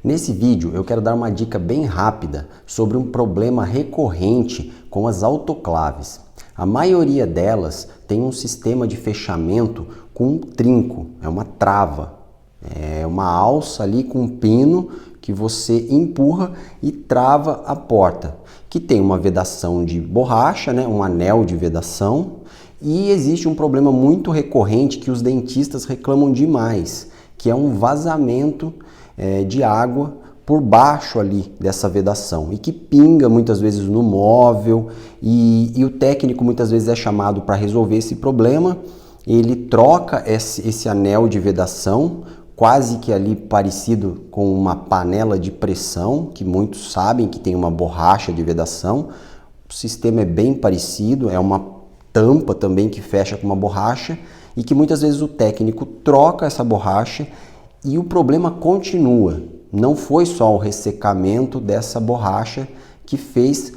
Nesse vídeo eu quero dar uma dica bem rápida sobre um problema recorrente com as autoclaves. A maioria delas tem um sistema de fechamento com um trinco, é uma trava, é uma alça ali com um pino que você empurra e trava a porta, que tem uma vedação de borracha, né, um anel de vedação, e existe um problema muito recorrente que os dentistas reclamam demais, que é um vazamento de água por baixo ali dessa vedação e que pinga muitas vezes no móvel e o técnico muitas vezes é chamado para resolver esse problema. Ele troca esse anel de vedação, quase que ali parecido com uma panela de pressão, que muitos sabem que tem uma borracha de vedação. O sistema é bem parecido, é uma tampa também que fecha com uma borracha e que muitas vezes o técnico troca essa borracha e o problema continua. Não foi só o ressecamento dessa borracha que fez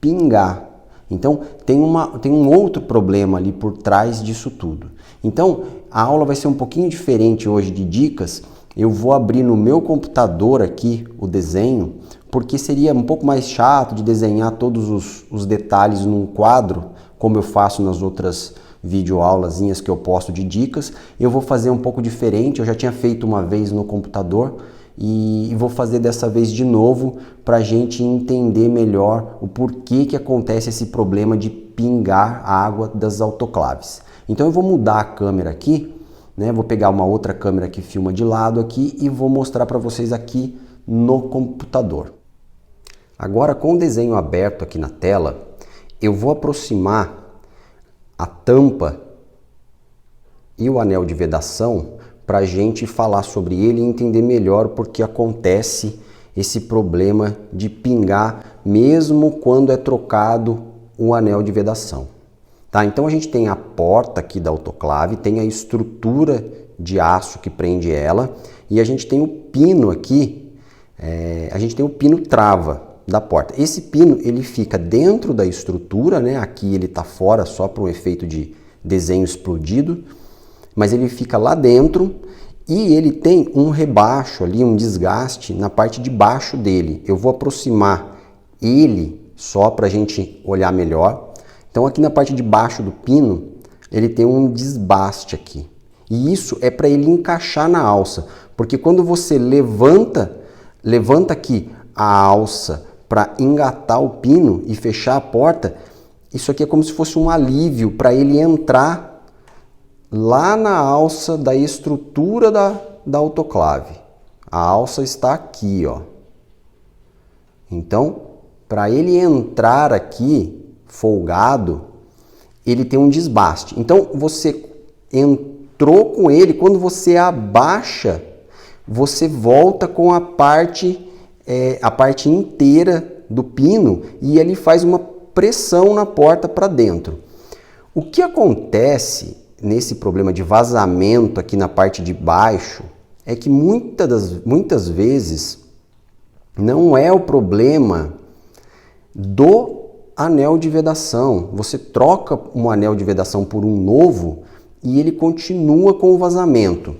pingar. Então tem um outro problema ali por trás disso tudo. Então a aula vai ser um pouquinho diferente hoje de dicas. Eu vou abrir no meu computador aqui o desenho, porque seria um pouco mais chato de desenhar todos os detalhes num quadro, como eu faço nas outras videoaulazinhas que eu posto de dicas. Eu vou fazer um pouco diferente, eu já tinha feito uma vez no computador e vou fazer dessa vez de novo para a gente entender melhor o porquê que acontece esse problema de pingar a água das autoclaves. Então eu vou mudar a câmera aqui, né? Vou pegar uma outra câmera que filma de lado aqui e vou mostrar para vocês aqui no computador. Agora, com o desenho aberto aqui na tela, eu vou aproximar a tampa e o anel de vedação para a gente falar sobre ele e entender melhor por que acontece esse problema de pingar mesmo quando é trocado o anel de vedação. Tá? Então a gente tem a porta aqui da autoclave, tem a estrutura de aço que prende ela e a gente tem o pino aqui, a gente tem o pino trava da porta. Esse pino ele fica dentro da estrutura, né? Aqui ele está fora só para um efeito de desenho explodido, mas ele fica lá dentro e ele tem um rebaixo ali, um desgaste na parte de baixo dele. Eu vou aproximar ele só para a gente olhar melhor. Então aqui na parte de baixo do pino ele tem um desbaste aqui e isso é para ele encaixar na alça, porque quando você levanta aqui a alça para engatar o pino e fechar a porta, isso aqui é como se fosse um alívio para ele entrar lá na alça da estrutura da autoclave. A alça está aqui, ó. Então, para ele entrar aqui folgado, ele tem um desbaste. Então, você entrou com ele, quando você abaixa, você volta com a parte inteira do pino e ele faz uma pressão na porta para dentro. O que acontece nesse problema de vazamento aqui na parte de baixo é que muitas vezes não é o problema do anel de vedação. Você troca um anel de vedação por um novo e ele continua com o vazamento.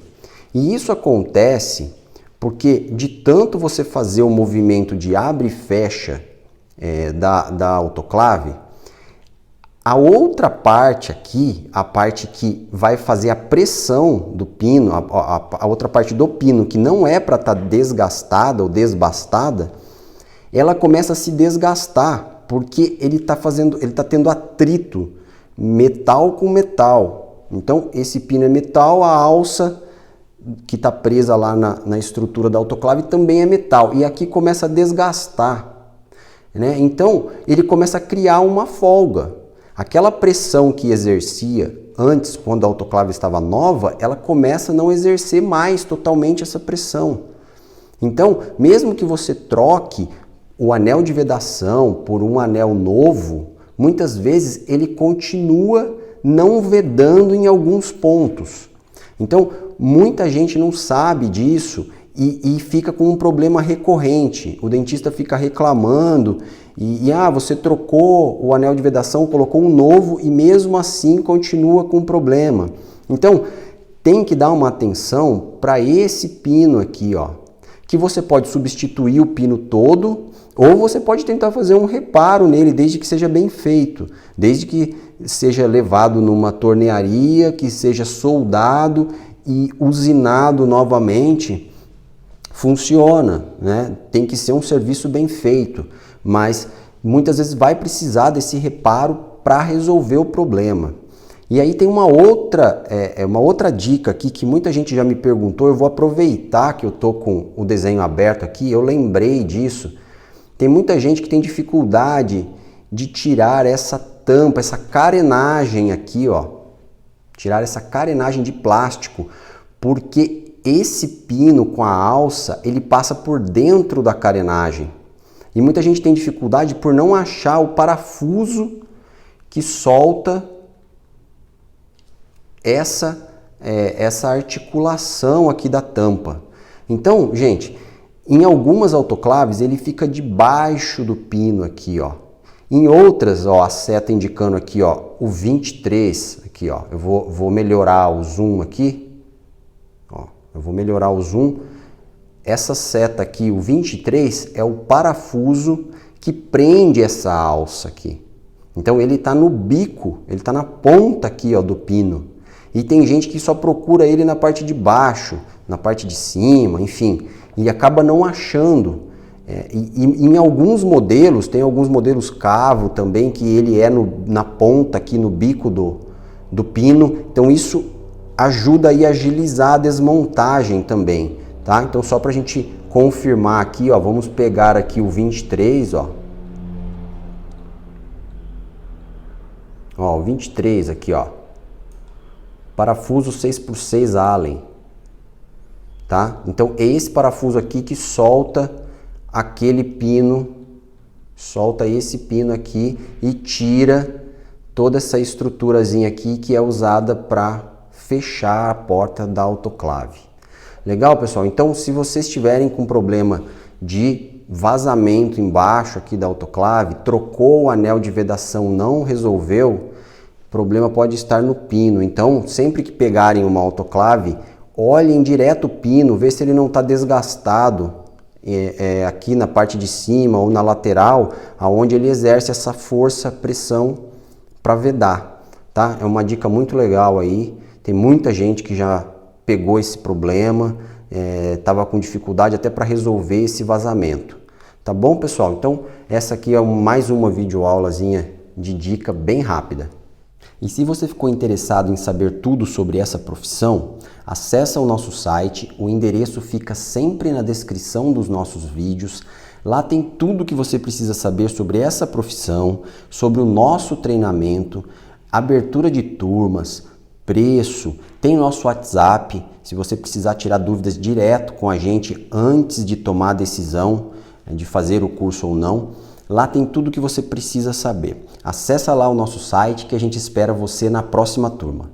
E isso acontece porque de tanto você fazer o movimento de abre e fecha da autoclave, a outra parte aqui, a parte que vai fazer a pressão do pino, a outra parte do pino que não é para estar desgastada ou desbastada, ela começa a se desgastar porque ele está tendo atrito metal com metal. Então esse pino é metal, a alça que está presa lá na estrutura da autoclave também é metal e aqui começa a desgastar, né? Então ele começa a criar uma folga. Aquela pressão que exercia antes, quando a autoclave estava nova, ela começa a não exercer mais totalmente essa pressão. Então, mesmo que você troque o anel de vedação por um anel novo, muitas vezes ele continua não vedando em alguns pontos. Então, muita gente não sabe disso e fica com um problema recorrente. O dentista fica reclamando você trocou o anel de vedação, colocou um novo e mesmo assim continua com problema. Então, tem que dar uma atenção para esse pino aqui, ó, que você pode substituir o pino todo, ou você pode tentar fazer um reparo nele, desde que seja bem feito, desde que seja levado numa tornearia, que seja soldado e usinado novamente, funciona, né? Tem que ser um serviço bem feito, mas muitas vezes vai precisar desse reparo para resolver o problema. E aí tem uma outra dica aqui que muita gente já me perguntou, eu vou aproveitar que eu tô com o desenho aberto aqui, eu lembrei disso. Tem muita gente que tem dificuldade de tirar essa tampa, essa carenagem aqui, ó. Tirar essa carenagem de plástico, porque esse pino com a alça, ele passa por dentro da carenagem. E muita gente tem dificuldade por não achar o parafuso que solta essa articulação aqui da tampa. Então, gente, em algumas autoclaves ele fica debaixo do pino aqui, ó. Em outras, ó, a seta indicando aqui, ó, o 23, aqui, ó. Eu vou melhorar o zoom aqui, ó. Eu vou melhorar o zoom. Essa seta aqui, o 23, é o parafuso que prende essa alça aqui. Então ele está no bico, ele está na ponta aqui, ó, do pino. E tem gente que só procura ele na parte de baixo, na parte de cima, enfim, e acaba não achando. E em alguns modelos, tem alguns modelos cavo também, que ele é na ponta aqui, no bico do pino. Então isso ajuda aí a agilizar a desmontagem também, tá? Então só para a gente confirmar aqui, ó, vamos pegar aqui o 23, ó. Ó, o 23 aqui, ó. Parafuso 6x6 Allen, tá? Então é esse parafuso aqui que solta aquele pino, solta esse pino aqui e tira toda essa estruturazinha aqui que é usada para fechar a porta da autoclave. Legal, pessoal? Então, se vocês estiverem com problema de vazamento embaixo aqui da autoclave, trocou o anel de vedação, não resolveu, o problema pode estar no pino. Então, sempre que pegarem uma autoclave, olhem direto o pino, vê se ele não está desgastado aqui na parte de cima ou na lateral, aonde ele exerce essa força, pressão para vedar, tá? É uma dica muito legal aí. Tem muita gente que já pegou esse problema, estava com dificuldade até para resolver esse vazamento. Tá bom, pessoal? Então, essa aqui é mais uma videoaulazinha de dica bem rápida. E se você ficou interessado em saber tudo sobre essa profissão, acesse o nosso site, o endereço fica sempre na descrição dos nossos vídeos. Lá tem tudo que você precisa saber sobre essa profissão, sobre o nosso treinamento, abertura de turmas, preço, tem nosso WhatsApp, se você precisar tirar dúvidas direto com a gente antes de tomar a decisão de fazer o curso ou não. Lá tem tudo que você precisa saber. Acesse lá o nosso site que a gente espera você na próxima turma.